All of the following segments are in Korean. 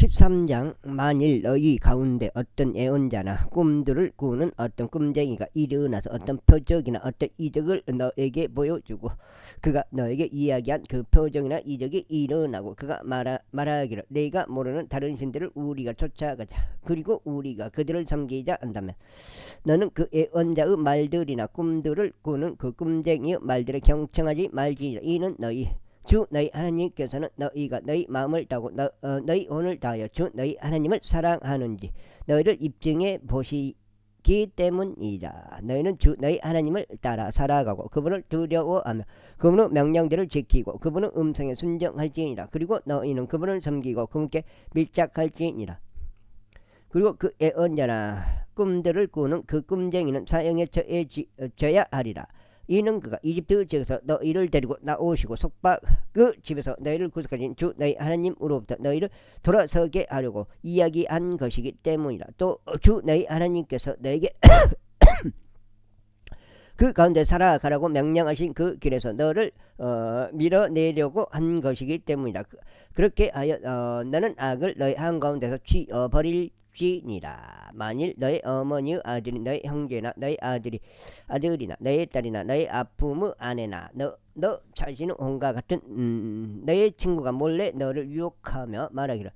13장 만일 너희 가운데 어떤 예언자나 꿈들을 꾸는 어떤 꿈쟁이가 일어나서 어떤 표적이나 어떤 이적을 너에게 보여주고 그가 너에게 이야기한 그 표적이나 이적이 일어나고 그가 말하기를 내가 모르는 다른 신들을 우리가 쫓아가자 그리고 우리가 그들을 섬기자 한다면 너는 그 예언자의 말들이나 꿈들을 꾸는 그 꿈쟁이의 말들을 경청하지 말지니라. 이는 너희 주 너희 하나님께서는 너희가 너희 마음을 다하고 너희 혼을 다하여 주 너희 하나님을 사랑하는지 너희를 입증해 보시기 때문이라. 너희는 주 너희 하나님을 따라 살아가고 그분을 두려워하며 그분의 명령들을 지키고 그분의 음성에 순종할지니라. 그리고 너희는 그분을 섬기고 그분께 밀착할지니라. 그리고 그 예언자나 꿈들을 꾸는 그 꿈쟁이는 사형에 처해져야 하리라. 이는 그가 이집트 지역에서 너희를 데리고 나오시고 속박 그 집에서 너희를 구속하신 주 너희 하나님으로부터 너희를 돌아서게 하려고 이야기한 것이기 때문이라. 또 주 너희 하나님께서 너에게 그 가운데 살아가라고 명령하신 그 길에서 너를 밀어내려고 한 것이기 때문이라. 그렇게 하여 너는 악을 너희 한가운데서 치어버릴지니라. 만일 너희 어머니의 아들이 너희 형제나 너희 아들이나 너희 딸이나 너희 아픔의 아내나 너 자신의 혼과 같은 너의 친구가 몰래 너를 유혹하며 말하기를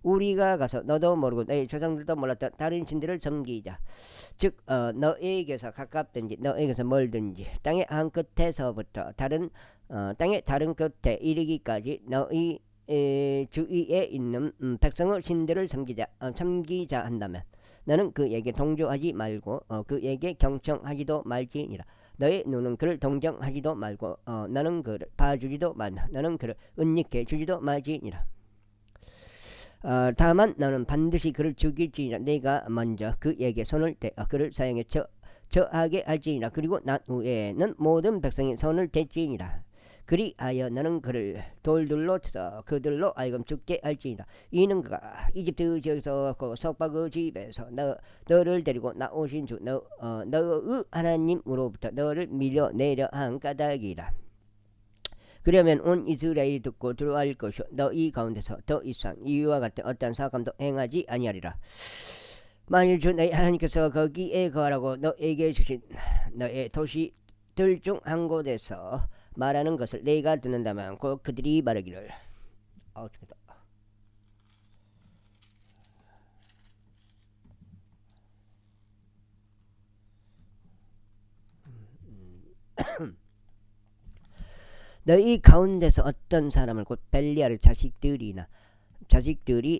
우리가 가서 너도 모르고 너희 조상들도 몰랐던 다른 신들을 섬기자. 즉 너에게서 가깝든지 너에게서 멀든지 땅의 한 끝에서부터 땅의 다른 끝에 이르기까지 너희 주위에 있는 백성의 신들을 섬기자 한다면 너는 그에게 동조하지 말고 그에게 경청하지도 말지니라. 너의 눈은 그를 동정하지도 말고 너는 그를 봐주지도 말며 너는 그를 은닉해 주지도 말지니라. 다만 너는 반드시 그를 죽일지니라. 내가 먼저 그에게 손을 대 그를 사형에 처하게 할지니라. 그리고 난 후에는 모든 백성이 손을 댈지니라. 그리하여 너는 그를 돌들로 쳐서 그들로 하여금 죽게 할지니라. 이는 그가 이집트 지역에서 그 속박의 집에서 너를 데리고 나오신 주 너의 하나님으로부터 너를 밀어내려 한 까닭이라. 그러면 온 이스라엘이 듣고 들어갈 것이요 너희 가운데서 더 이상 이와 같은 어떠한 사감도 행하지 아니하리라. 만일 주 너희 하나님께서 거기에 거하라고 너에게 주신 너의 도시들 중 한 곳에서 말하는 것을 내가 듣는다면 곧 그들이 말하기를 너희 가운데서 어떤 사람을 곧 벨리알의 자식들이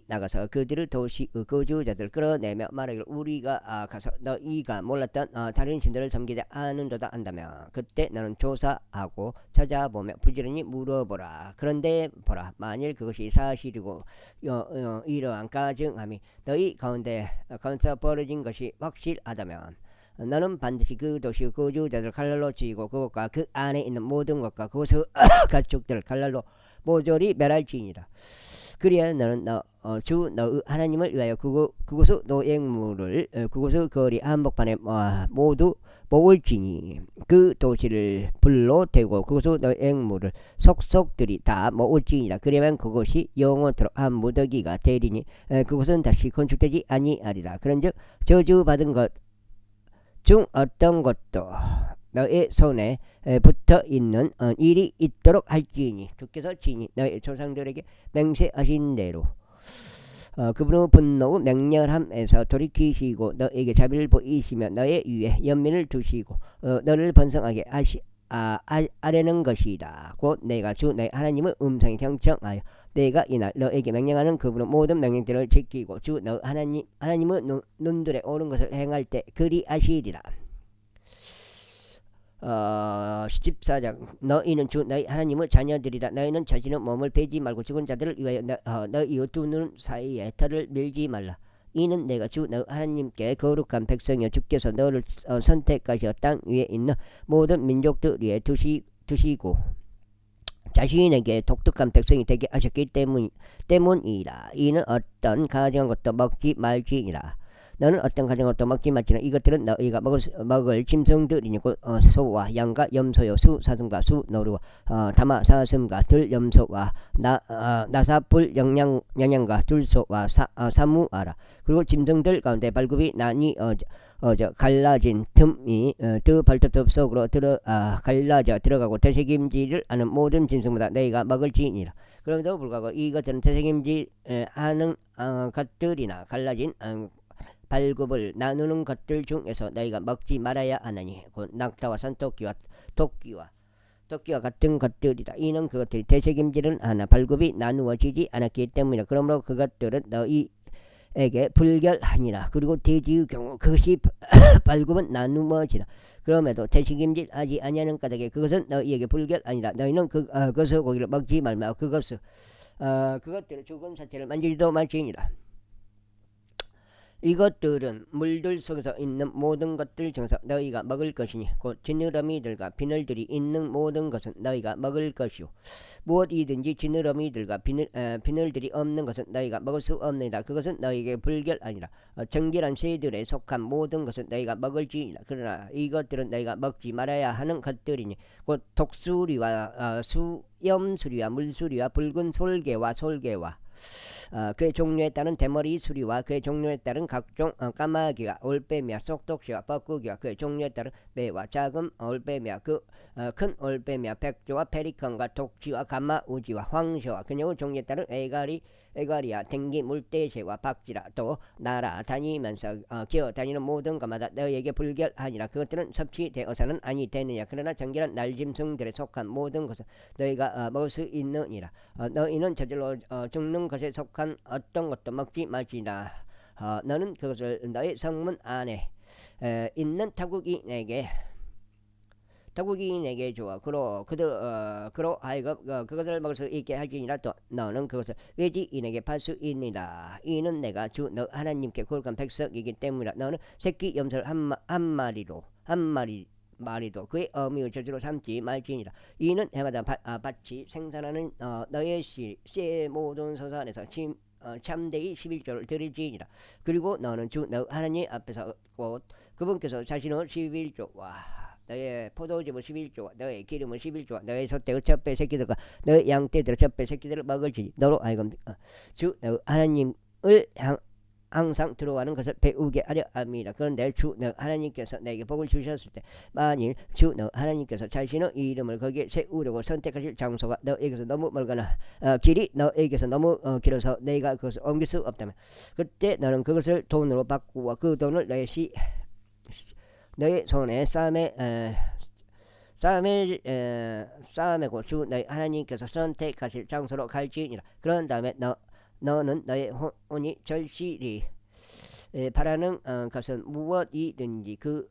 나가서 그들의 도시 거주자들을 끌어내며 말하기를 우리가 가서 너희가 몰랐던 다른 신들을 섬기지 않은도다 한다면 그때 너는 조사하고 찾아보며 부지런히 물어보라. 그런데 보라, 만일 그것이 사실이고 이러한 가증함이 너희 가운데서 벌어진 것이 확실하다면 너는 반드시 그 도시 거주자들 칼날로 치고 그것과 그 안에 있는 모든 것과 그것의 가축들을 칼날로 모조리 멸할지니라. 그리하여 너는 주 너의 하나님을 위하여 그곳의 노획물을 그곳의 거리 한복판에 모두 모을지니 그 도시를 불로 태우고 그곳의 노획물을 속속들이 다 모을지니라. 그러면 그곳이 영원토록 한 무더기가 되리니 그곳은 다시 건축되지 아니하리라. 그런즉 저주받은 것 중 어떤 것도 너의 손에 붙어 있는 일이 있도록 할지니 주께서 친히 너의 조상들에게 맹세하신 대로 그분의 분노의 맹렬함에서 돌이키시고 너에게 자비를 보이시며 너의 위에 연민을 두시고 너를 번성하게 아뢰는 것이라. 곧 내가 주 너의 하나님의 음성에 경청하여 내가 이날 너에게 명령하는 그분의 모든 명령들을 지키고 주 너 하나님의 눈들에 옳은 것을 행할 때 그리하시리라. 14장 너희는 주 너희 하나님의 자녀들이라. 너희는 자신의 몸을 베지 말고 죽은 자들을 위하여 너희의 두 눈 사이에 털을 밀지 말라. 이는 내가 주 너 하나님께 거룩한 백성이여 주께서 너를 선택하시어 땅 위에 있는 모든 민족들 위에 두시고 자신에게 독특한 백성이 되게 하셨기 때문이라. 이는 어떤 가증한 것도 먹지 말지니라. 너는 어떤 가정으로도 먹지 말지나 이것들은 너희가 먹을 짐승들이니 곧 소와 양과 염소요 수 사슴과 수 너루와 다마 사슴과 들 염소와 나사풀 영양과 들소와 사무아라. 그리고 짐승들 가운데 발굽이 나니 갈라진 틈이 두 발톱 속으로 갈라져 들어가고 되새김질을 하는 모든 짐승보다 너희가 먹을지니라. 그럼에도 불구하고 이것들은 되새김질 하는 것들이나 갈라진 발굽을 나누는 것들 중에서 너희가 먹지 말아야 하나니 곧 낙타와 산토끼와 토끼와 같은 것들이라. 이는 그것들이 되새김질은 하나 발굽이 나누어지지 않았기 때문이라. 그러므로 그것들은 너희에게 불결하니라. 그리고 돼지의 경우 그것이 발굽은 나누어지라. 그럼에도 되새김질 하지 아니하는 까닭에 그것은 너희에게 불결하니라. 너희는 그것의 고기를 먹지 말며 그것들의 죽은 사체를 만지지도 말지니라. 이것들은 물들 속에서 있는 모든 것들 중에서 너희가 먹을 것이니 곧 지느러미들과 비늘들이 있는 모든 것은 너희가 먹을 것이요 무엇이든지 지느러미들과 비늘들이 없는 것은 너희가 먹을 수 없느니라. 그것은 너희에게 불결하니라. 정결한 새들에 속한 모든 것은 너희가 먹을지니라. 그러나 이것들은 너희가 먹지 말아야 하는 것들이니 곧 독수리와 수염수리와 물수리와 붉은 솔개와 그의 종류에 따른 대머리 수리와 그의 종류에 따른 각종 까마귀와 올빼미와 쏙독새와 뻐꾸기와 그의 종류에 따른 매와 작은 올빼미와 큰 올빼미와 백조와 페리컨과 독쥐와 가마우지와 황새와 그녀의 종류에 따른 애가리와 댕기 물대새와 박쥐라. 또 날아다니면서 기어다니는 모든 것마다 너희에게 불결하니라. 그것들은 섭취되어서는 아니 되느냐. 그러나 정결한 날짐승들에 속한 모든 것은 너희가 먹을 수 있느니라. 너희는 저절로 죽는 것에 속한 어떤 것도 먹지 말지라. 너는 그것을 너희 성문 안에 있는 타국인에게 주어 그로 하여금 그것을 먹을 수 있게 할지니라. 또 너는 그것을 외지인에게 팔 수 있느니라. 이는 내가 주 너 하나님께 거룩한 백성이기 때문이라. 너는 새끼 염소를 한 마리도 그의 어미의 저주로 삼지 말지니라. 이는 해마다 밭이 생산하는 너의 씨 모든 소산에서 참되이 11조를 드릴지니라. 그리고 너는 주 너 하나님 앞에서 곧 그분께서 자신의 11조와 너의 포도즙의 11조와 너의 기름의 11조와 너의 소떼의 첫 배 새끼들과 너의 양떼들의 첫 배 새끼들을 먹을지니 너로 하여금 주 너 하나님을 항상 들어가는 것을 배우게 하려 함이라. 그런데 주 너 하나님께서 내게 복을 주셨을 때 만일 주 너 하나님께서 자신의 이름을 거기에 세우려고 선택하실 장소가 너에게서 너무 멀거나 길이 너에게서 너무 길어서 내가 그것을 옮길 수 없다면 그때 너는 그것을 돈으로 바꾸어 그 돈을 너의 손에 싸매고 주 너희 하나님께서 선택하실 장소로 갈지니라. 그런 다음에 너는 너의 혼이 절실히 바라는 것은 무엇이든지 그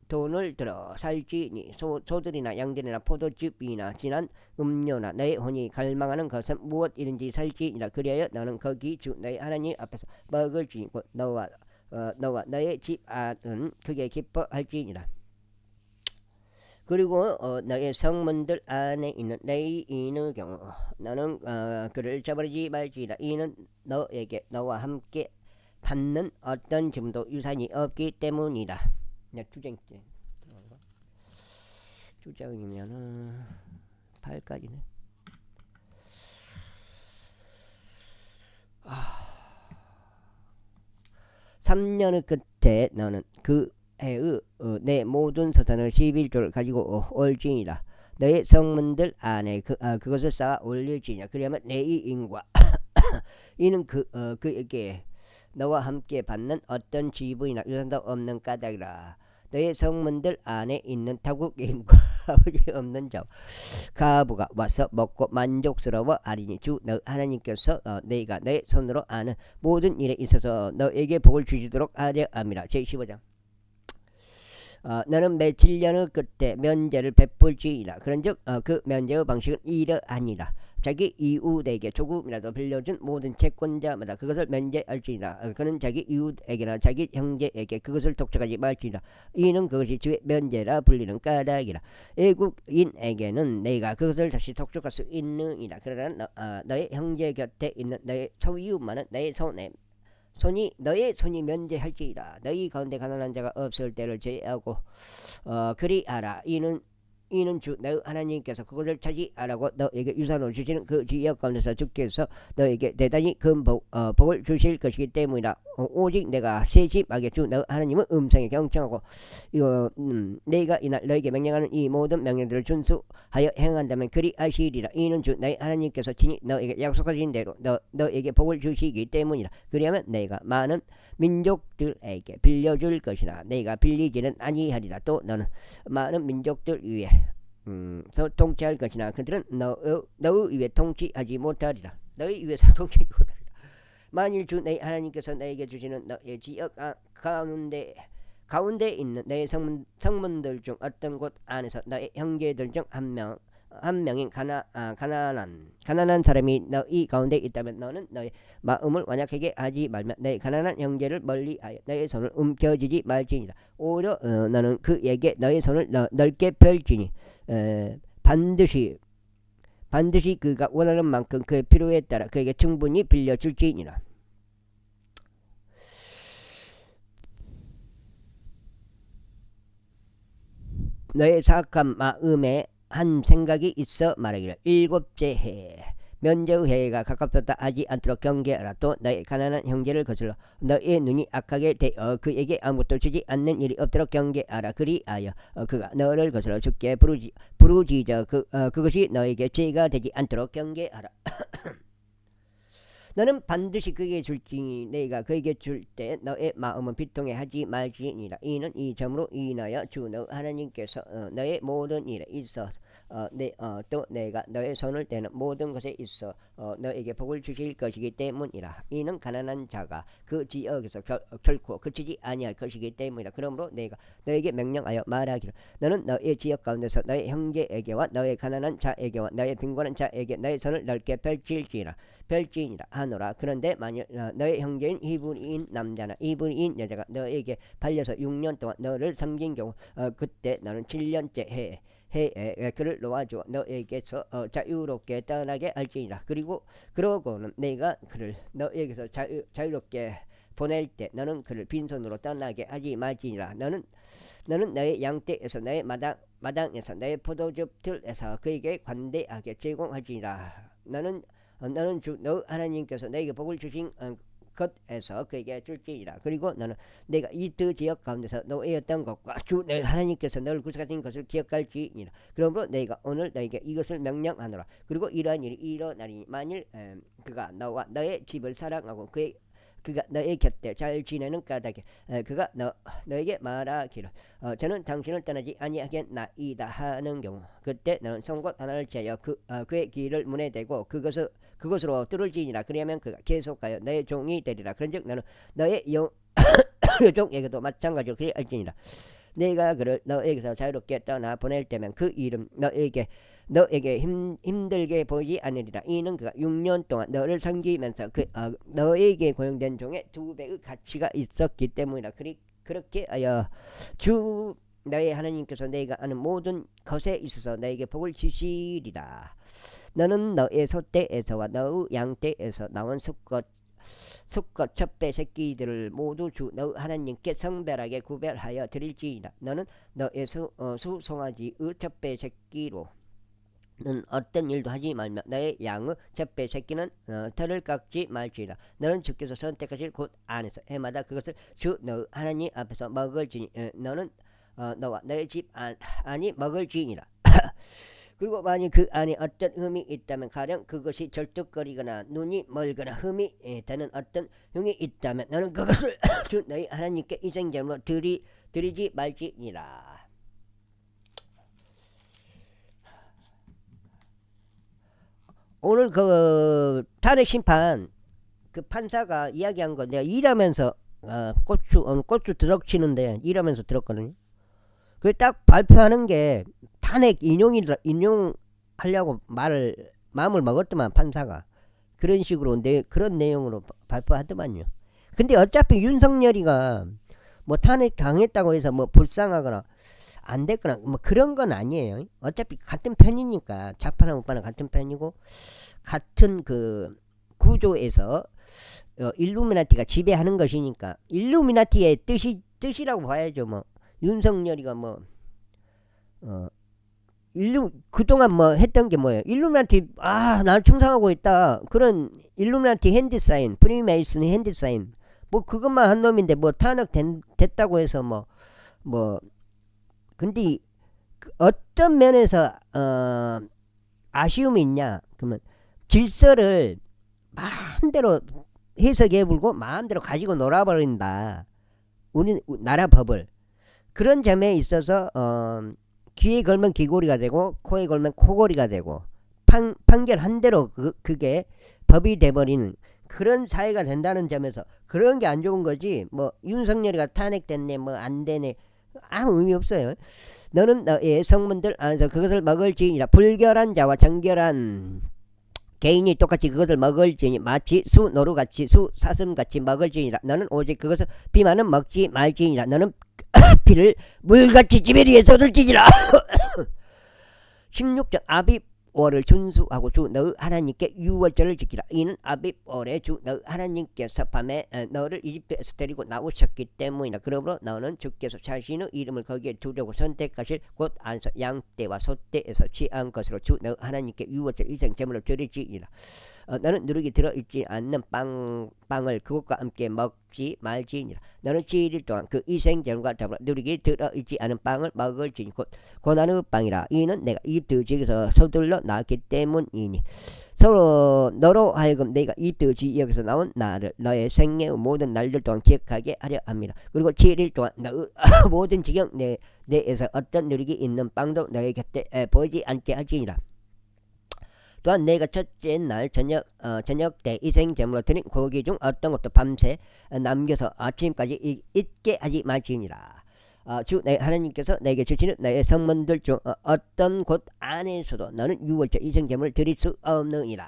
돈을 들어 살지니 소들이나 양들이나 포도즙이나 진한 음료나 너의 혼이 갈망하는 것은 무엇이든지 살지니라. 그리하여 너는 거기 주 너의 하나님 앞에서 먹을지니 너와 너의 집 안은 크게 기뻐할지니라. 그리고 너의 성문들 안에 있는 레위인의 경우 너는 그를 저버리지 말지라. 이는 너와 함께 받는 어떤 짐도 유산이 없기 때문이라. 주장이면은 8까지네. 3년의 끝에 너는 그 해의 내 모든 소산을 11조를 가지고 올지니라. 너의 성문들 안에 그것을 쌓아 올릴지니라. 그러면 레위인과 이는 그에게 너와 함께 받는 어떤 지분이나 유산도 없는 까닭이라. 너의 성문들 안에 있는 타국인과 아버지 없는 자 가부가 와서 먹고 만족스러워 하리니 주 너 하나님께서 너희가 내 손으로 하는 모든 일에 있어서 너에게 복을 주시도록 하려 함이라. 제15장 너는 매 7년의 끝에 면제를 베풀지니라. 그런즉 그 면제의 방식은 이러하니라. 자기 이웃에게 조금이라도 빌려준 모든 채권자마다 그것을 면제할지니라. 그는 자기 이웃에게나 자기 형제에게 그것을 독촉하지 말지니라. 이는 그것이 주의 면제라 불리는 까닭이라. 애국인에게는 내가 그것을 다시 독촉할 수 있느니라. 그러나 너의 형제 곁에 있는 너의 소유만은 너의 손에 너의 손이 면제할지이다. 너희 가운데 가난한 자가 없을 때를 제하고 그리하라. 이는 주 너희 하나님께서 그것을 차지하라고 너에게 유산으로 주시는 그 지역 가운데서 주께서 너에게 대단히 큰 복을 주실 것이기 때문이라. 오직 내가 세심하게 주 너희 하나님은 음성에 경청하고 내가 이날 너에게 명령하는 이 모든 명령들을 준수하여 행한다면 그리하시리라. 이는 주 너희 하나님께서 친히 너에게 약속하신 대로 너에게 복을 주시기 때문이라. 그리하면 내가 많은 민족들에게 빌려줄 것이나 내가 빌리지는 아니하리라. 또 너는 많은 민족들 위에 통치할 것이나 그들은 너희 위에 통치하지 못하리라. 너희 위에서 통치하지 못하리라. 만일 주 너희 하나님께서 너에게 주시는 너의 지역 가운데 있는 너의 성문들 중 어떤 곳 안에서 너의 형제들 중 한 명인 가난한 사람이 너희 가운데 있다면 너는 너의 마음을 완악하게 하지 말며 너의 가난한 형제를 멀리하여 너의 손을 움켜쥐지 말지니라. 오히려 너는 그에게 너의 손을 넓게 펼치니 반드시 그가 원하는 만큼 그의 필요에 따라 그에게 충분히 빌려줄지니라. 너의 사악한 마음에 한 생각이 있어 말하기를 일곱째 해 면제의 해가 가깝다 하지 않도록 경계하라. 또 너의 가난한 형제를 거슬러 너의 눈이 악하게 되어 그에게 아무것도 주지 않는 일이 없도록 경계하라. 그리하여 그가 너를 거슬러 주께 부르짖어 그것이 너에게 죄가 되지 않도록 경계하라. 너는 반드시 그에게 줄지니 내가 그에게 줄 때 너의 마음은 비통해 하지 말지니라. 이는 이 점으로 인하여 주 너 하나님께서 너의 모든 일에 있어 또 내가 너의 손을 떼는 모든 것에 있어 너에게 복을 주실 것이기 때문이라. 이는 가난한 자가 그 지역에서 결코 그치지 아니할 것이기 때문이라. 그러므로 내가 너에게 명령하여 말하기를 너는 너의 지역 가운데서 너의 형제에게와 너의 가난한 자에게와 너의 빈곤한 자에게 너의 손을 넓게 펼칠지니라 하노라. 그런데 만일 너의 형제인 히브리인 남자나 히브리인 여자가 너에게 팔려서 6년 동안 너를 섬긴 경우 그때 너는 7년째 해에 그를 놓아주어 너에게서 자유롭게 떠나게 할지니라. 그러고는 내가 그를 너에게서 자유롭게 보낼 때 너는 그를 빈손으로 떠나게 하지 말지니라. 너는 너의 양떼에서 너의 마당에서 너의 포도즙 틀에서 그에게 관대하게 제공하지니라. 너는 주 너 하나님께서 너에게 복을 주신 것에서 그에게 줄지니라. 그리고 너는 내가 이 두 지역 가운데서 노예였던 것과 주 내 하나님께서 너를 구속하신 것을 기억할지니라. 그러므로 내가 오늘 너에게 이것을 명령하노라. 그리고 이러한 일이 일어나리니 만일 그가 너와 너의 집을 사랑하고 그가 너의 곁에 잘 지내는 까닭에 그가 너에게 말하기를 저는 당신을 떠나지 아니하겠나이다 하는 경우 그때 너는 송곳 하나를 제어 그의 길을 문에 대고 그것으로 뚫을지니라. 그리하면 그가 계속하여 너의 종이 되리라. 그런즉 너는 너의 종에게도 마찬가지로 그리할지니라. 내가 그를 너에게서 자유롭게 떠나 보낼 때면 그 일은 너에게 힘들게 보이지 않으리라. 이는 그가 6년 동안 너를 섬기면서 너에게 고용된 종의 2배의 가치가 있었기 때문이라. 그렇게 하여 주 너의 하나님께서 내가 아는 모든 것에 있어서 너에게 복을 주시리라. 너는 너의 소떼에서와 너의 양떼에서 나온 수컷 첩배 새끼들을 모두 주 너 하나님께 성별하게 구별하여 드릴지니라. 너는 너의 수송아지의 첩배 새끼로 는 어떤 일도 하지 말며 너의 양의 첩배 새끼는 털을 깎지 말지니라. 너는 주께서 선택하실 곳 안에서 해마다 그것을 주 너 하나님 앞에서 먹을지니 너는 너와 너의 집 안이 먹을지니라. 그리고 만일 그 안에 어떤 흠이 있다면 가령 그것이 절뚝거리거나 눈이 멀거나 흠이 되는 어떤 흉이 있다면 너는 그것을 주 너희 하나님께 희생제물로 드리지 말지니라. 오늘 그 탄핵 심판 그 판사가 이야기한 거 내가 일하면서 고추 드럭치는데 일하면서 들었거든요. 그 딱 발표하는 게 탄핵 인용하려고 마음을 먹었더만 판사가 그런 식으로 그런 내용으로 발표하더만요. 근데 어차피 윤석열이가 뭐 탄핵 당했다고 해서 뭐 불쌍하거나 안 됐거나 뭐 그런 건 아니에요. 어차피 같은 편이니까 좌파나 우파나 같은 편이고 같은 그 구조에서 일루미나티가 지배하는 것이니까 일루미나티의 뜻이라고 봐야죠. 뭐 윤석열이가 뭐 그동안 뭐 했던 게 뭐예요? 일루미나티 나를 충성하고 있다. 그런 일루미나티 핸드사인, 프리메이슨 핸드사인 뭐 그것만 한 놈인데 뭐 됐다고 해서 뭐 근데 어떤 면에서 아쉬움이 있냐? 그러면 질서를 마음대로 해석해불고 마음대로 가지고 놀아버린다. 우리 나라 법을 그런 점에 있어서 귀에 걸면 귀고리가 되고 코에 걸면 코골이가 되고 판결한 대로 그게 법이 돼버리는 그런 사회가 된다는 점에서 그런 게 안 좋은 거지. 뭐 윤석열이가 탄핵됐네 뭐 안 되네 아무 의미 없어요. 너는 너의 성문들 안에서 그것을 먹을지니라. 불결한 자와 정결한 개인이 똑같이 그것을 먹을지니 마치 수 노루같이 수 사슴같이 먹을지니라. 너는 오직 그것을 비만은 먹지 말지니라. 너는 피를 물같이 지배 위에 쏟을지니라. 16절 아빕월을 준수하고 주 너의 하나님께 유월절을 지키라. 이는 아빕월에 주 너의 하나님께서 밤에 너를 이집트에서 데리고 나오셨기 때문이라. 그러므로 너는 주께서 자신의 이름을 거기에 두려고 선택하실 곳 안에서 양떼와 소떼에서 취한 것으로 주 너의 하나님께 유월절 이생 제물을 드릴지니라. 너는 누룩이 들어있지 않는 빵을 그것과 함께 먹지 말지니라. 너는 7일 동안 그 이생제물과 더불어 누룩이 들어있지 않은 빵을 먹을지니 곧 고난의 빵이라. 이는 내가 이집트 지역에서 서둘러 나왔기 때문이니 서로 너로 하여금 내가 이집트 지역에서 나온 나를 너의 생애의 모든 날들 동안 기억하게 하려 합니다. 그리고 7일 동안 너의 모든 지경 내에서 어떤 누룩이 있는 빵도 너의 곁에 보이지 않게 하지니라. 또한 내가 첫째 날 저녁 때 이생제물로 드린 고기 중 어떤 것도 밤새 남겨서 아침까지 잊게 하지 말지니라. 주 내 하나님께서 내게 주시는 너의 성문들 중 어떤 곳 안에서도 너는 유월절 이생제물을 드릴 수 없느니라.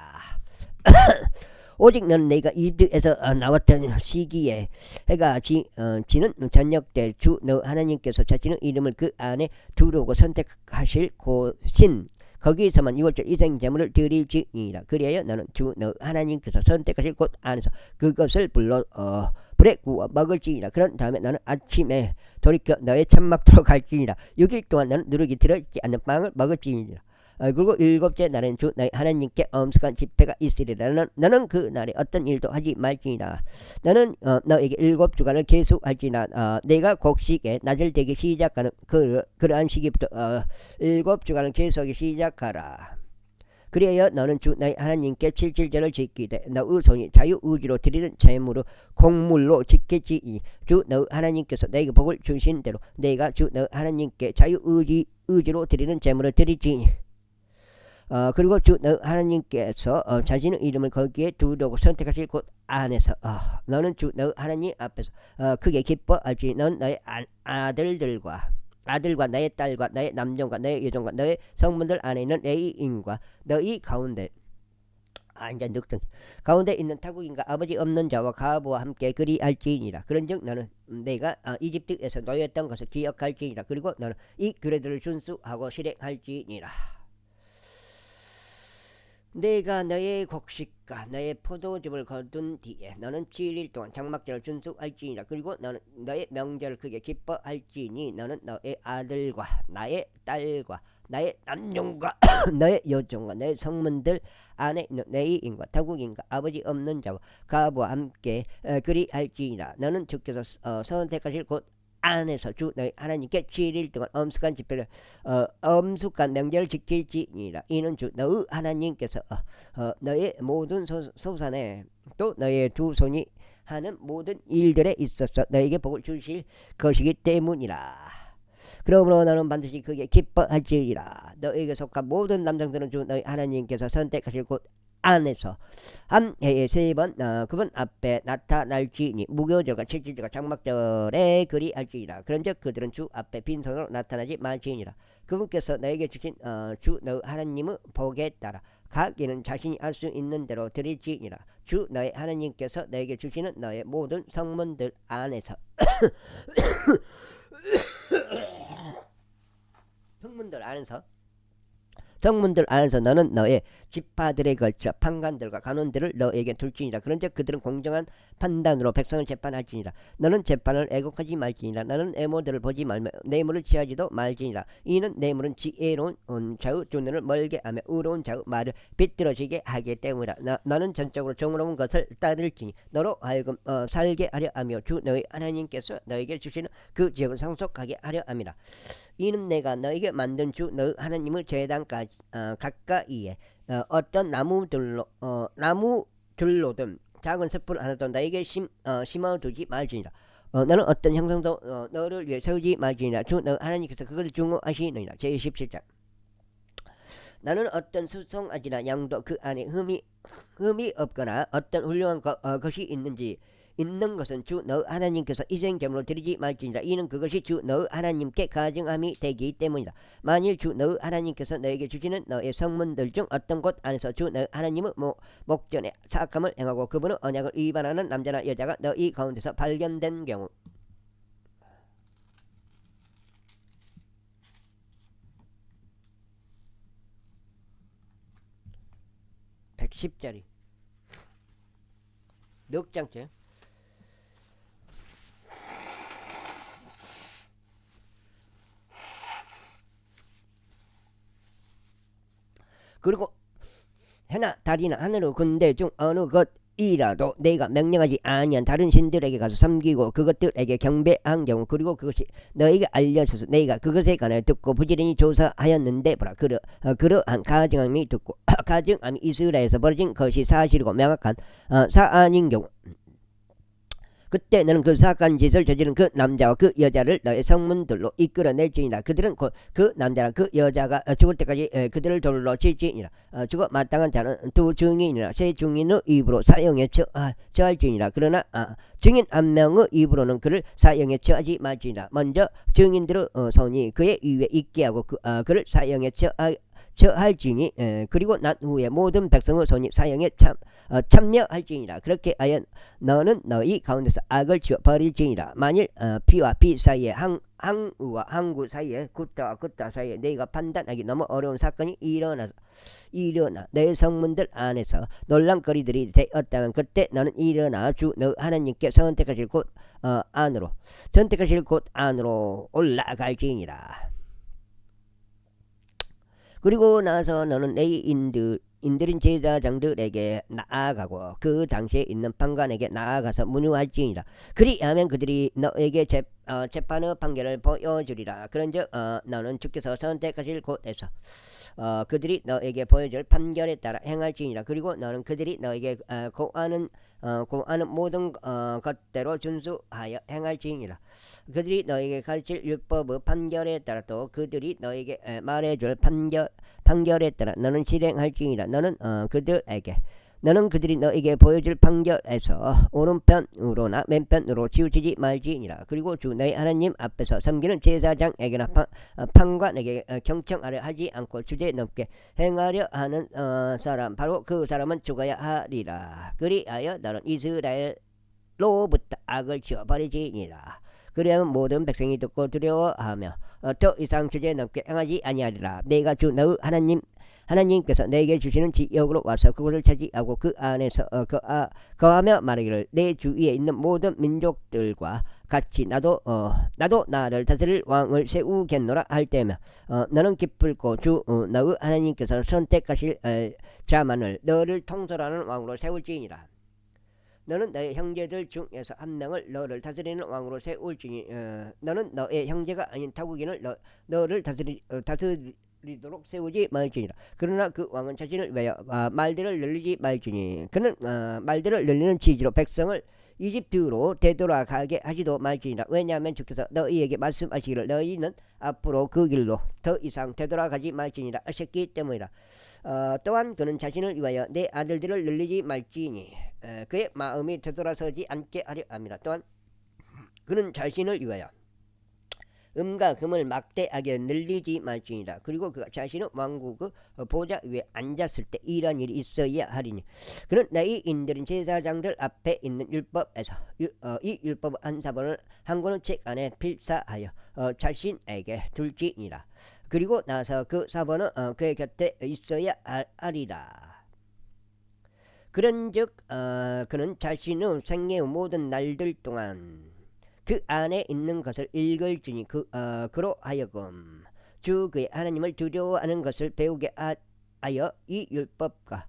오직 너는 내가 이집트에서 나왔던 시기에 해가 지는 저녁 때 주 너 하나님께서 자신의 이름을 그 안에 두르고 선택하실 곳인 거기서만 유월절 이생제물을 드릴지니라. 그리하여 너는 주 너 하나님께서 선택하실 곳 안에서 그것을 불에 구워 먹을지니라. 그런 다음에 너는 아침에 돌이켜 너의 천막터로 갈지니라. 6일 동안 너는 누룩이 들어있지 않는 빵을 먹을지니라. 그리고 7째 날엔 주 너희 하나님께 엄숙한 집회가 있으리라. 너는 그 날에 어떤 일도 하지 말지니라. 너는 너에게 7주간을 계속할지니라. 내가 곡식에 낮을 되기 시작하는 그러한 시기부터 7주간을 계속하기 시작하라. 그리하여 너는 주 너희 하나님께 7.7절을 지키되 너의 손이 자유의지로 드리는 재물로 곡물로 지킬지니 주 너희 하나님께서 너에게 복을 주신 대로 내가 주 너희 하나님께 자유의지로 드리는 재물을 드리지니 그리고 주 너 하나님께서 자신의 이름을 거기에 두려고 선택하실 곳 안에서 너는 주 너 하나님 앞에서 크게 기뻐할지. 너는 너의 아들과 너의 딸과 너의 남종과 너의 여종과 너의 성문들 안에 있는 레위인과 너희 가운데 이제 늑등 가운데 있는 타국인과 아버지 없는 자와 가부와 함께 그리할지니라. 그런즉 너는 내가 이집트에서 노였던 것을 기억할지니라. 그리고 너는 이 규례들을 준수하고 실행할지니라. 내가 너의 곡식과 너의 포도즙을 거둔 뒤에 너는 7일 동안 장막절을 준수할지니라. 그리고 너는 너의 명절을 크게 기뻐할지니 너는 너의 아들과 나의 딸과 나의 남종과 너의 여종과 너의 성문들 안에 있는 레위인과 타국인과 아버지 없는 자와 가부와 함께 그리할지니라. 너는 주께서 선택하실 곳 안에서 주 너희 하나님께 7일 동안 엄숙한 집회를 엄숙한 명절을 지킬지니라. 이는 주 너희 하나님께서 너의 모든 소산에 또 너의 두 손이 하는 모든 일들에 있어서 너에게 복을 주실 것이기 때문이라. 그러므로 너는 반드시 그게 기뻐할지니라. 너에게 속한 모든 남성들은 주 너희 하나님께서 선택하실 곳 안에서 한 해에 3번 그분 앞에 나타날지니 무교절과 칠칠절과 장막절에 그리할지니라. 그런즉 그들은 주 앞에 빈손으로 나타나지 말지니라. 그분께서 너에게 주신 주 너 하나님의 복에 따라 각인은 자신이 알 수 있는 대로 드릴지니라. 주 너의 하나님께서 너에게 주시는 너의 모든 성문들 안에서 성문들 안에서 성문들 안에서 너는 너의 지파들에 걸쳐 판관들과 간원들을 너에게 둘지니라. 그런즉 그들은 공정한 판단으로 백성을 재판할지니라. 너는 재판을 애곡하지 말지니라. 너는 애모들을 보지 말며 뇌물을 취하지도 말지니라. 이는 뇌물은 지혜로운 자의 두 눈을 멀게 하며 의로운 자의 말을 비뚤어지게 하기 때문이라. 너는 전적으로 정의로운 것을 따를지니 너로 하여금 살게 하려 하며 주 너희 하나님께서 너에게 주시는 그 지역을 상속하게 하려 함이라. 이는 내가 너에게 만든 주 너희 하나님의 제단까지 가까이에 어떤 나무들로든 작은 숯불 하나도 너에게 심어두지 말지니라. 너는 어떤 형상도 너를 위해 세우지 말지니라. 주 너 하나님께서 그것을 중호하시느니라. 제27장. 나는 어떤 수송아지나 양도 그 안에 흠이 없거나 어떤 훌륭한 것이 있는 것은 주 너 하나님께서 희생제물로 드리지 말지니라. 이는 그것이 주 너 하나님께 가증함이 되기 때문이다. 만일 주 너 하나님께서 너에게 주시는 너의 성문들 중 어떤 곳 안에서 주 너 하나님의 목전에 사악함을 행하고 그분의 언약을 위반하는 남자나 여자가 너희 가운데서 발견된 경우 110짜리 넉 장째. 그리고 해나 달이나 하늘의 군대 중 어느 것이라도 내가 명령하지 아니한 다른 신들에게 가서 섬기고 그것들에게 경배한 경우 그리고 그것이 너에게 알려져서 내가 그것에 관하여 듣고 부지런히 조사하였는데 보라 그러한 가증함이 듣고 가증함이 이스라엘에서 벌어진 것이 사실이고 명확한 사안인 경우 그때 너는 그 사악한 짓을 저지른 그 남자와 그 여자를 너의 성문들로 이끌어낼지니라. 그들은 곧 그 남자나 그 여자가 죽을 때까지 그들을 돌로 칠지니라. 죽어 마땅한 자는 두 증인이나 세 증인의 입으로 사형에 처할지니라. 그러나 증인 한 명의 입으로는 그를 사형에 처하지 말지니라. 먼저 증인들의 손이 그의 위에 있게 하고 그를 사형에 처할지니 그리고 난 후에 모든 백성의 손이 사형에 참여할지니라. 그렇게 하여 너는 너희 가운데서 악을 지워 버릴지니라. 만일 피와 피 사이에 항우와 항구 사이에 굿다와 굿다 사이에 너희가 판단하기 너무 어려운 사건이 일어나 내 성문들 안에서 놀란거리들이 되었다면 그때 너는 일어나 주 너 하나님께 선택하실 곳 안으로 올라갈지니라. 그리고 나서 너는 레위인들인 제사장들에게 나아가고 그 당시에 있는 판관에게 나아가서 문유할지니라. 그리하면 그들이 너에게 재판의 판결을 보여주리라. 그런즉 너는 주께서 선택하실 곳에서 그들이 너에게 보여줄 판결에 따라 행할지니라. 그리고 너는 그들이 너에게 고하는 모든 것대로 준수하여 행할지니라. 그들이 너에게 가르칠 율법의 판결에 따라 또 그들이 너에게 말해줄 판결에 따라 너는 실행할지니라. 너는 그들이 너에게 보여줄 판결에서 오른편으로나 왼편으로 치우치지 말지니라. 그리고 주 너희 하나님 앞에서 섬기는 제사장에게나 판관에게 경청하려 하지 않고 주제넘게 행하려 하는 사람 바로 그 사람은 죽어야 하리라. 그리하여 너는 이스라엘로부터 악을 지워버리지니라. 그리하면 모든 백성이 듣고 두려워하며 더 이상 주제넘게 행하지 아니하리라. 내가 주 너희 하나님께서 내게 주시는 지역으로 와서 그곳을 차지하고 그 안에서 거하며 말하기를 내 주위에 있는 모든 민족들과 같이 나도 나를 다스릴 왕을 세우겠노라 할 때며 너는 기쁠고 주 너의 하나님께서 선택하실 자만을 너를 통솔하는 왕으로 세울지니라. 너는 너의 형제들 중에서 한 명을 너를 다스리는 왕으로 세울지니 너는 너의 형제가 아닌 타국인을 너를 다스리도록 세우지 말지니라. 그러나 그 왕은 자신을 위하여 말들을 늘리지 말지니 그는 말들을 늘리는 취지로 백성을 이집트로 되돌아가게 하지도 말지니라. 왜냐하면 주께서 너희에게 말씀하시기를 너희는 앞으로 그 길로 더 이상 되돌아가지 말지니라 하셨기 때문이라. 또한 그는 자신을 위하여 내 아들들을 늘리지 말지니 그의 마음이 되돌아서지 않게 하려 함이라. 또한 그는 자신을 위하여 음과 금을 막대하게 늘리지 말지니라. 그리고 그가 자신의 왕국의 보좌 위에 앉았을 때 이런 일이 있어야 하리니 그는 레위인들인 제사장들 앞에 있는 율법에서 이 율법 한 사본을 한 권의 책 안에 필사하여 자신에게 둘지니라. 그리고 나서 그 사본은 그의 곁에 있어야 하리라. 그런즉 그는 자신의 생애의 모든 날들 동안 그 안에 있는 것을 읽을지니 그로 하여금 주 그의 하나님을 두려워하는 것을 배우게 하여 이 율법과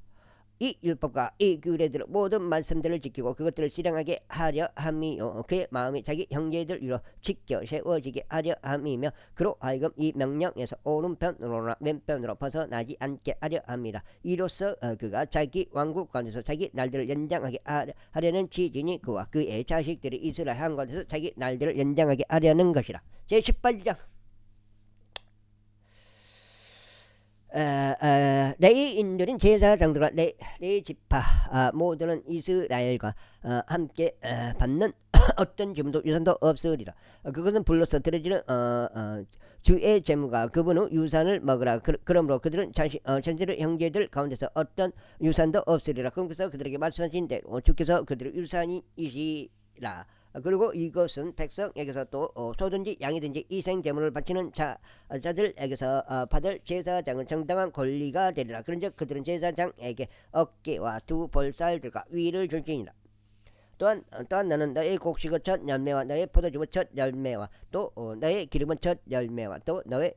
이 규례들 모든 말씀들을 지키고 그것들을 실행하게 하려 함이요 그의 마음이 자기 형제들 위로 지켜 세워지게 하려 함이며 그로 하여금 이 명령에서 오른편으로나 왼편으로 벗어나지 않게 하려 함이라. 이로써 그가 자기 왕국 가운데서 자기 날들을 연장하게 하려는 취지니 그와 그의 자식들이 이스라엘 한 가운데서 자기 날들을 연장하게 하려는 것이라. 제18장 레위인들은 제사장들과 레위 지파 모두는 이스라엘과 함께 받는 어떤 기름도 유산도 없으리라. 그것은 불로서 드려지는 주의 제무가 그분의 유산을 먹으라. 그러므로 그들은 자신의 형제들 가운데서 어떤 유산도 없으리라. 그래서 그들에게 말씀하신 대로 주께서 그들의 유산이시라. 그리고 이것은 백성에게서 또 소든지 양이든지 이생 제물을 바치는 자들에게서 받을 제사장은 정당한 권리가 되리라. 그런즉 그들은 제사장에게 어깨와 두 볼살들과 위를 줄지니라. 또한 너는 너의 곡식의 첫 열매와 너의 포도주의 첫 열매와 또 너의 기름의 첫 열매와 또 너의